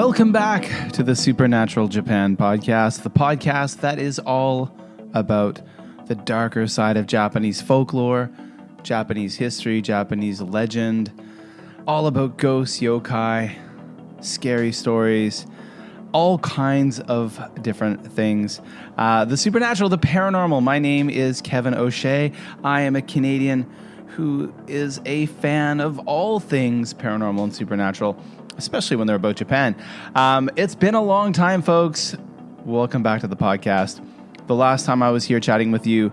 Welcome back to the Supernatural Japan podcast, the podcast that is all about the darker side of Japanese folklore, Japanese history, Japanese legend, all about ghosts, yokai, scary stories, all kinds of different things. The supernatural, the paranormal. My name is Kevin O'Shea. I am a Canadian who is a fan of all things paranormal and supernatural, especially when they're about Japan. It's been a long time, folks. Welcome back to the podcast. The last time I was here chatting with you,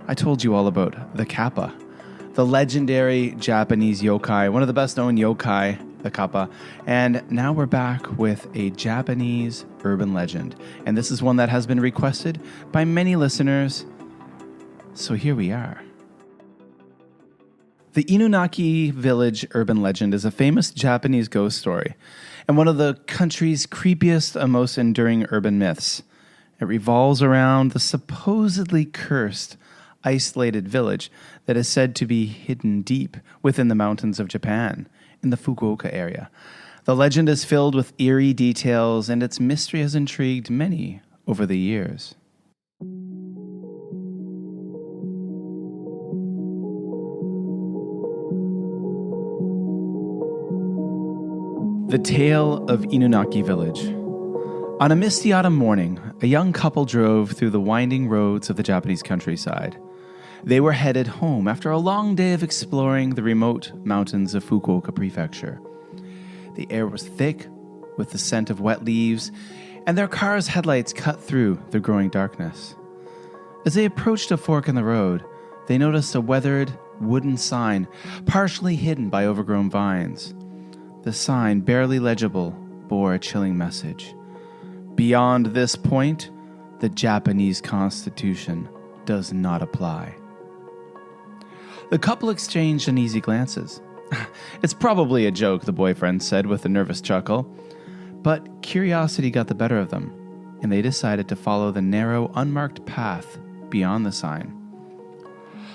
I told you all about the Kappa, the legendary Japanese yokai, one of the best known yokai, the Kappa. And now we're back with a Japanese urban legend. And this is one that has been requested by many listeners. So here we are. The Inunaki Village urban legend is a famous Japanese ghost story and one of the country's creepiest and most enduring urban myths. It revolves around the supposedly cursed, isolated village that is said to be hidden deep within the mountains of Japan in the Fukuoka area. The legend is filled with eerie details, and its mystery has intrigued many over the years. The Tale of Inunaki Village. On a misty autumn morning, a young couple drove through the winding roads of the Japanese countryside. They were headed home after a long day of exploring the remote mountains of Fukuoka Prefecture. The air was thick with the scent of wet leaves, and their car's headlights cut through the growing darkness. As they approached a fork in the road, they noticed a weathered wooden sign partially hidden by overgrown vines. The sign, barely legible, bore a chilling message. Beyond this point, the Japanese Constitution does not apply. The couple exchanged uneasy glances. It's probably a joke, the boyfriend said with a nervous chuckle. But curiosity got the better of them, and they decided to follow the narrow, unmarked path beyond the sign.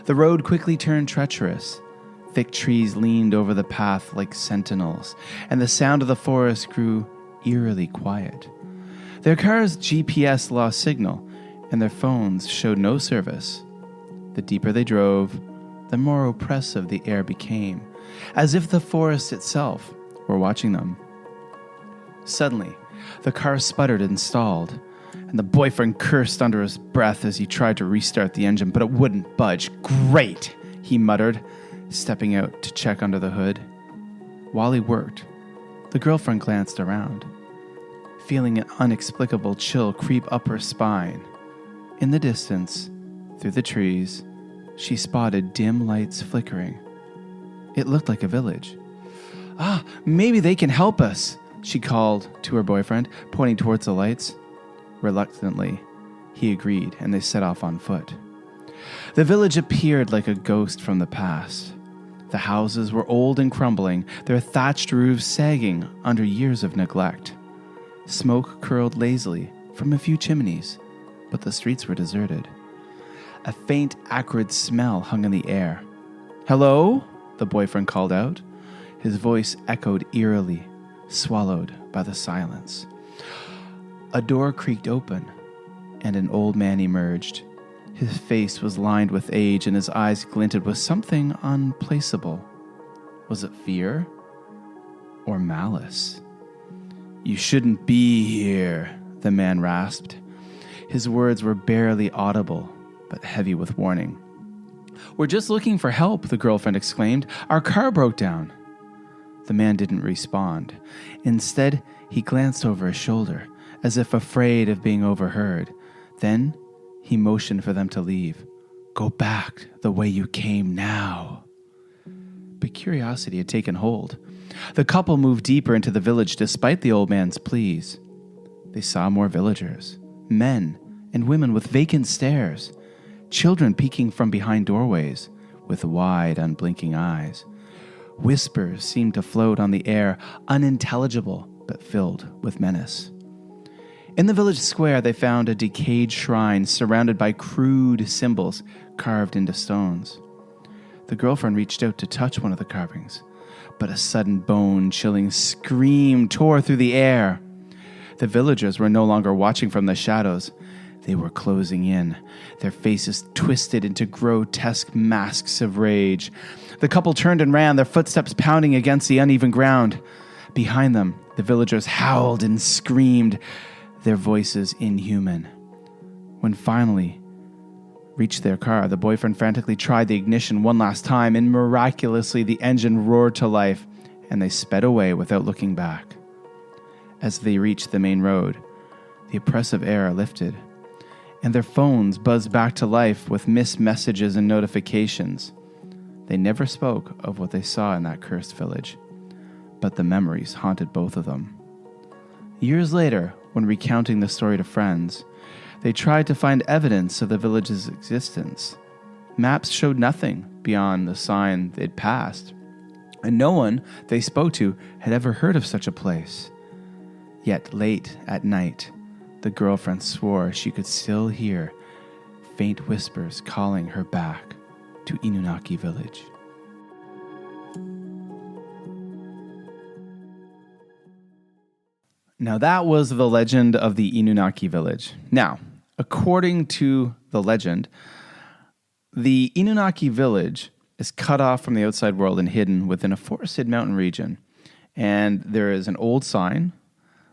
The road quickly turned treacherous. Thick trees leaned over the path like sentinels, and the sound of the forest grew eerily quiet. Their car's GPS lost signal, and their phones showed no service. The deeper they drove, the more oppressive the air became, as if the forest itself were watching them. Suddenly, the car sputtered and stalled, and the boyfriend cursed under his breath as he tried to restart the engine, but it wouldn't budge. "Great," he muttered, stepping out to check under the hood. While he worked, the girlfriend glanced around, feeling an inexplicable chill creep up her spine. In the distance, through the trees, she spotted dim lights flickering. It looked like a village. Maybe they can help us," she called to her boyfriend, pointing towards the lights. Reluctantly, he agreed, and they set off on foot. The village appeared like a ghost from the past. The houses were old and crumbling, their thatched roofs sagging under years of neglect. Smoke curled lazily from a few chimneys, but the streets were deserted. A faint, acrid smell hung in the air. "Hello?" the boyfriend called out. His voice echoed eerily, swallowed by the silence. A door creaked open, and an old man emerged. His face was lined with age, and his eyes glinted with something unplaceable. Was it fear or malice? "You shouldn't be here," the man rasped. His words were barely audible, but heavy with warning. "We're just looking for help," the girlfriend exclaimed. "Our car broke down." The man didn't respond. Instead, he glanced over his shoulder, as if afraid of being overheard. Then he motioned for them to leave. "Go back the way you came now." But curiosity had taken hold. The couple moved deeper into the village despite the old man's pleas. They saw more villagers, men and women with vacant stares, children peeking from behind doorways with wide, unblinking eyes. Whispers seemed to float on the air, unintelligible but filled with menace. In the village square, they found a decayed shrine surrounded by crude symbols carved into stones. The girlfriend reached out to touch one of the carvings, but a sudden bone-chilling scream tore through the air. The villagers were no longer watching from the shadows. They were closing in, their faces twisted into grotesque masks of rage. The couple turned and ran, their footsteps pounding against the uneven ground. Behind them, the villagers howled and screamed, their voices inhuman. When finally reached their car, the boyfriend frantically tried the ignition one last time, and miraculously the engine roared to life, and they sped away without looking back. As they reached the main road, the oppressive air lifted, and their phones buzzed back to life with missed messages and notifications. They never spoke of what they saw in that cursed village, but the memories haunted both of them. Years later, when recounting the story to friends, they tried to find evidence of the village's existence. Maps showed nothing beyond the sign they'd passed, and no one they spoke to had ever heard of such a place. Yet late at night, the girlfriend swore she could still hear faint whispers calling her back to Inunaki Village. Now that was the legend of the Inunaki Village. Now, according to the legend, the Inunaki Village is cut off from the outside world and hidden within a forested mountain region. And there is an old sign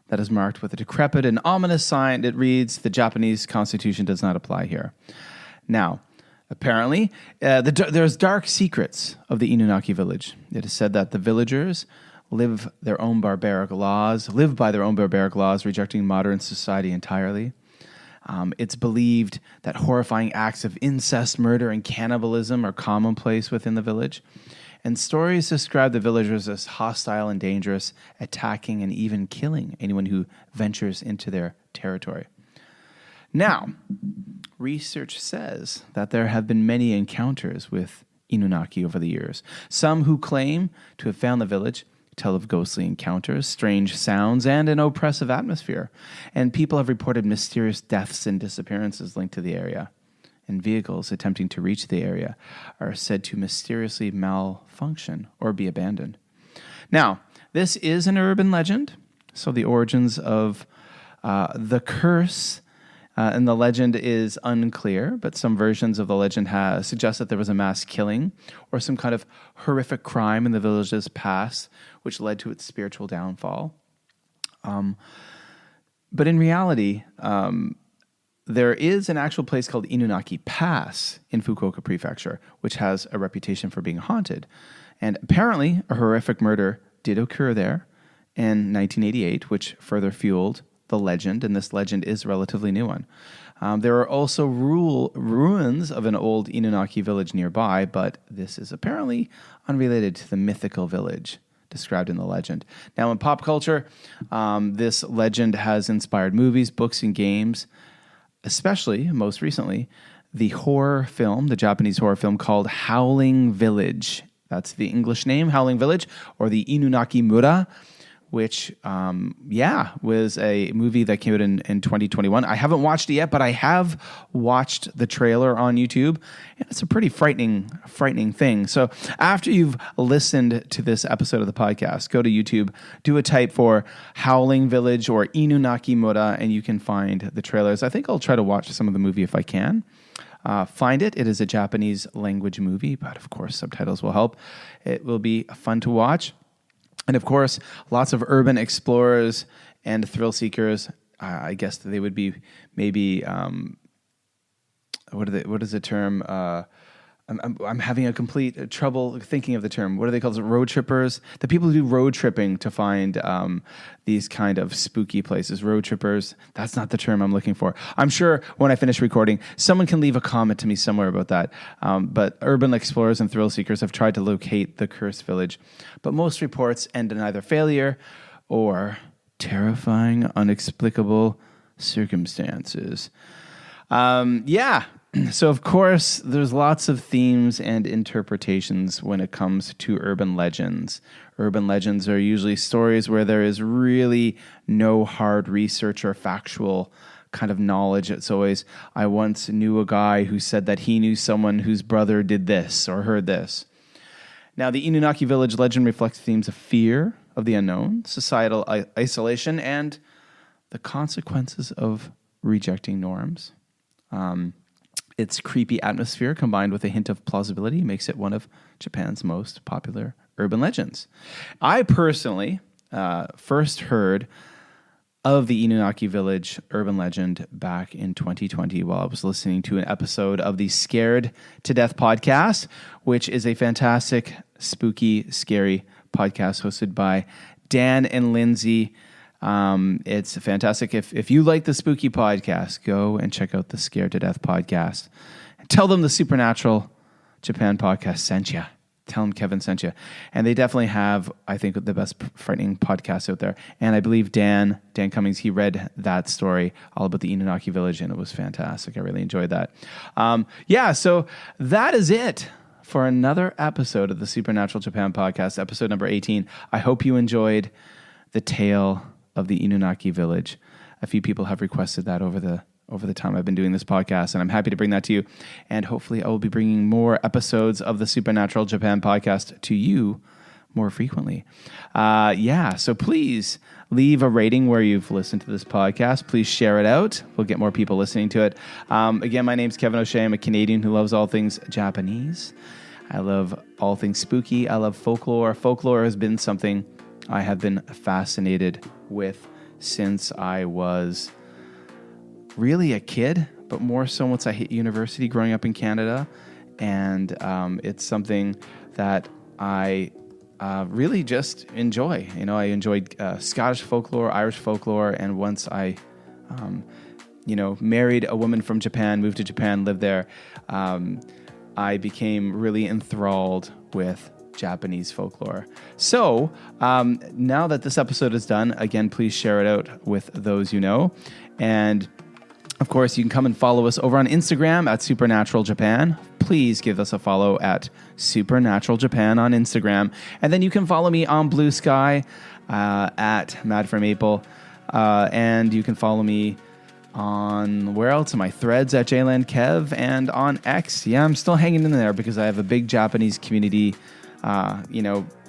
that is marked with a decrepit and ominous sign that reads, "The Japanese Constitution does not apply here." Now, apparently, there's dark secrets of the Inunaki Village. It is said that the villagers live by their own barbaric laws, rejecting modern society entirely. It's believed that horrifying acts of incest, murder, and cannibalism are commonplace within the village. And stories describe the villagers as hostile and dangerous, attacking and even killing anyone who ventures into their territory. Now, research says that there have been many encounters with Inunaki over the years. Some who claim to have found the village tell of ghostly encounters, strange sounds, and an oppressive atmosphere. And people have reported mysterious deaths and disappearances linked to the area. And vehicles attempting to reach the area are said to mysteriously malfunction or be abandoned. Now, this is an urban legend, so the origins of the curse and the legend is unclear, but some versions of the legend suggest that there was a mass killing or some kind of horrific crime in the village's past, which led to its spiritual downfall. But in reality, there is an actual place called Inunaki Pass in Fukuoka Prefecture, which has a reputation for being haunted. And apparently, a horrific murder did occur there in 1988, which further fueled the legend, and this legend is a relatively new one. There are also ruins of an old Inunaki village nearby, but this is apparently unrelated to the mythical village described in the legend. Now, in pop culture, this legend has inspired movies, books, and games, especially, most recently, the Japanese horror film called Howling Village. That's the English name, Howling Village, or the Inunaki Mura, which, was a movie that came out in 2021. I haven't watched it yet, but I have watched the trailer on YouTube, and it's a pretty frightening thing. So after you've listened to this episode of the podcast, go to YouTube, do a type for Howling Village or Inunaki Mura, and you can find the trailers. I think I'll try to watch some of the movie if I can. Find it. It is a Japanese language movie, but of course subtitles will help. It will be fun to watch. And of course, lots of urban explorers and thrill seekers. I guess they would be maybe what is the term? I'm having a complete trouble thinking of the term. What are they called? Road trippers? The people who do road tripping to find these kind of spooky places. Road trippers. That's not the term I'm looking for. I'm sure when I finish recording, someone can leave a comment to me somewhere about that. But urban explorers and thrill seekers have tried to locate the cursed village. But most reports end in either failure or terrifying, inexplicable circumstances. So, of course, there's lots of themes and interpretations when it comes to urban legends. Urban legends are usually stories where there is really no hard research or factual kind of knowledge. It's always, I once knew a guy who said that he knew someone whose brother did this or heard this. Now, the Inunaki Village legend reflects themes of fear of the unknown, societal isolation, and the consequences of rejecting norms. Its creepy atmosphere combined with a hint of plausibility makes it one of Japan's most popular urban legends. I personally first heard of the Inunaki Village urban legend back in 2020 while I was listening to an episode of the Scared to Death podcast, which is a fantastic, spooky, scary podcast hosted by Dan and Lindsay. It's fantastic. If you like the spooky podcast, go and check out the Scared to Death podcast. Tell them the Supernatural Japan podcast sent you. Tell them Kevin sent you. And they definitely have, I think, the best frightening podcast out there. And I believe Dan Cummings, he read that story all about the Inunaki Village, and it was fantastic. I really enjoyed that. So that is it for another episode of the Supernatural Japan podcast, episode number 18. I hope you enjoyed the tale of the Inunaki Village. A few people have requested that over the time I've been doing this podcast, and I'm happy to bring that to you. And hopefully I will be bringing more episodes of the Supernatural Japan podcast to you more frequently. So please leave a rating where you've listened to this podcast. Please share it out. We'll get more people listening to it. Again, my name's Kevin O'Shea. I'm a Canadian who loves all things Japanese. I love all things spooky. I love folklore. Folklore has been something I have been fascinated with since I was really a kid, but more so once I hit university growing up in Canada. And it's something that I really just enjoy. You know, I enjoyed Scottish folklore, Irish folklore, and once I, married a woman from Japan, moved to Japan, lived there, I became really enthralled with Japanese folklore. So now that this episode is done, again, please share it out with those you know. And of course, you can come and follow us over on Instagram at Supernatural Japan. Please give us a follow at Supernatural Japan on Instagram. And then you can follow me on Blue Sky at Mad for Maple. And you can follow me on, where else am I? Threads at JLandKev, and on X. Yeah, I'm still hanging in there because I have a big Japanese community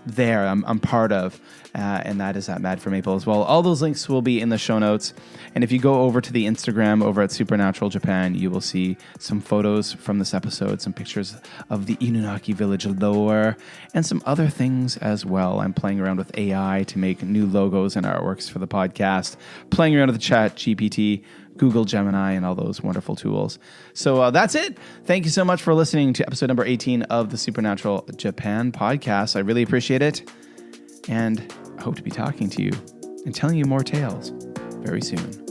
there I'm part of, and that is at Mad for Maple as well. All those links will be in the show notes. And if you go over to the Instagram over at Supernatural Japan, you will see some photos from this episode, some pictures of the Inunaki Village lore, and some other things as well. I'm playing around with AI to make new logos and artworks for the podcast, playing around with the Chat GPT, Google Gemini, and all those wonderful tools. So that's it. Thank you so much for listening to episode number 18 of the Supernatural Japan podcast. I really appreciate it. And I hope to be talking to you and telling you more tales very soon.